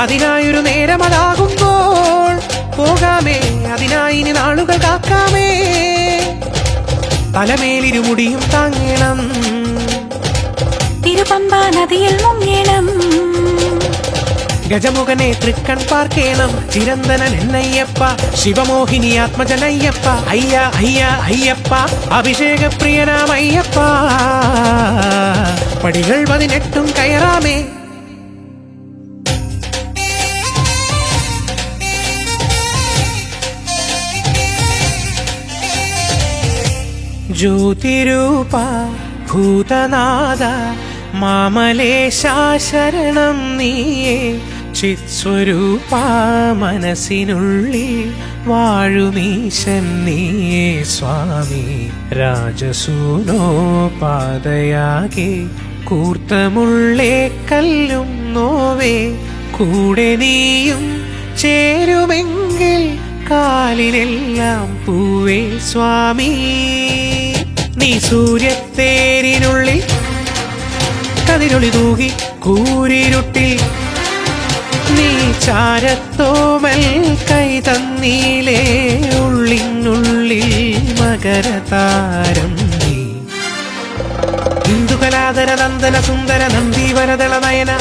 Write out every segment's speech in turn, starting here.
അതിനായൊരു നേരമതാകുമ്പോൾ പോകാമേ, അതിനായി ഇനി നാളുകൾ കാക്കാമേ. തലമേലിരുമുടിയും താങ്ങണം, തിരുപമ്പാ നദിയിൽ മുങ്ങണം. ഗജമുഖനെ തൃക്കൺ പാർക്കേണം, ചിരന്തനൻ എന്നയ്യപ്പ, ശിവമോഹിനി ആത്മജനയ്യപ്പ. അയ്യ അയ്യ അയ്യപ്പ, അഭിഷേക പ്രിയനാം അയ്യപ്പ. പടികൾ 18 കയറാമേ. ജ്യോതിരൂപ ഭൂതനാഥ മാമലേശാ ശരണം നീയേ. ചിത്സ്വരൂപ മനസ്സിനുള്ളിൽ വാഴുമീശൻ നീയേ സ്വാമി. രാജസൂനോ പാതയാകെ കൂർത്തമുള്ളേ കല്ലും നോവേ. കൂടെ നീയും ചേരുമെങ്കിൽ കാലിലെല്ലാം പൂവേ സ്വാമി. നീ സൂര്യത്തേരിനുള്ളിൽ കതിരൊളി തൂകി കൂരിരുട്ടിൽ നീ ചാരത്തോമൽ കൈ തന്നീലേ. ഉള്ളിനുള്ളിൽ മകരതാരം നീ. ഹിന്ദുകലാധര നന്ദന സുന്ദര നന്ദീവരദള നയന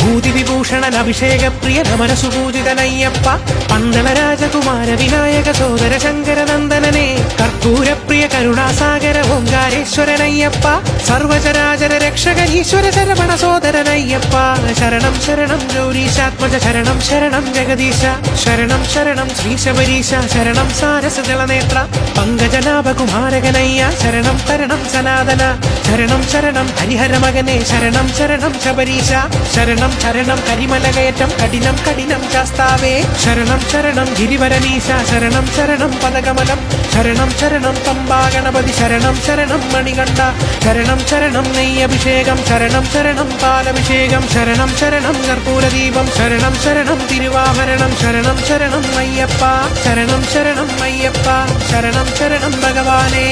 ഭൂതിവിഭൂഷണൻ അഭിഷേക പ്രിയ മനസുപൂജിതനയ്യപ്പ. പന്തള രാജകുമാര വിനായക സോദര ശങ്കരനന്ദനനെ കർപ്പൂരപ്രിയ കരുണാസാഗര ഓംകാരേശ്വരനയ്യപ്പ. സർവചരാചര രക്ഷകനീശ്വര ശരവണ സോദരനയ്യപ്പ. ശരണം ശരണം ഗൗരീശാത്മജ ശരണം ശരണം ജഗദീശ. ശരണം ശരണം ശ്രീശബരീശ ശരണം സാരസജളനേത്ര. പങ്കജനാഭകുമാരകനയ്യ ശരണം തരണം സനാതന. ശരണം ശരണം ഹരിഹരമകനെ ശരണം ശരണം ശബരീശ. ശരണം ശരണം കരിമലകയറ്റം കഠിനം കഠിനം ശാസ്താവേ. ശരണം ശരണം ഗിരിവരനീശ ശരണം ശരണം പദകമലം. ശരണം ശരണം പമ്പാ ഗണപതി ശരണം ശരണം മണികണ്ഠ. ശരണം ശരണം നെയ്യഭിഷേകം ശരണം ശരണം പാലഭിഷേകം. ശരണം ശരണം കർപ്പൂരദീപം ശരണം ശരണം തിരുവാഭരണം. ശരണം ശരണം അയ്യപ്പ ശരണം ശരണം അയ്യപ്പ ശരണം ശരണം ഭഗവാനേ.